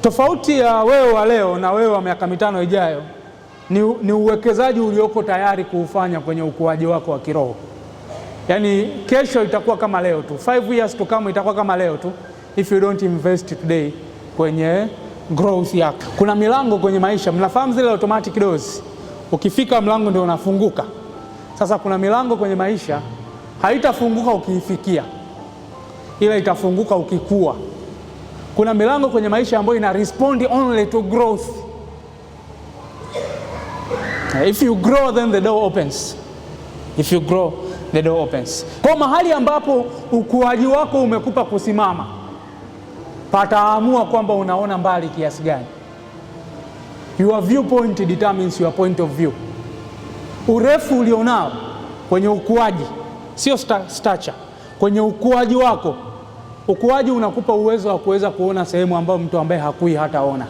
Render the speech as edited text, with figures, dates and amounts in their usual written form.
Tofauti ya wewe wa leo na wewe wa miaka 5 ijayo ni uwekezaji ulioko tayari kuufanya kwenye ukuaji wako wa kiroho. Yaani kesho itakuwa kama leo tu, 5 years to come itakuwa kama leo tu if you don't invest today kwenye growth yako. Kuna milango kwenye maisha, mnafahamu zile automatic doors, ukifika mlango ndio unafunguka. Sasa kuna milango kwenye maisha haitafunguka ukiifikia, ila itafunguka ukikua. Kuna milango kwenye maisha ambayo ina respond only to growth. If you grow, then the door opens. If you grow, the door opens. Kwa mahali ambapo ukuaji wako umekupa kusimama, pataamua kwamba unaona mbali kiasi gani. Your viewpoint determines your point of view. Urefu ulionao kwenye ukuaji, sio stature, kwenye ukuaji wako, ukuaji unakupa uwezo wa kuweza kuona sehemu ambayo mtu ambaye hakui hataona.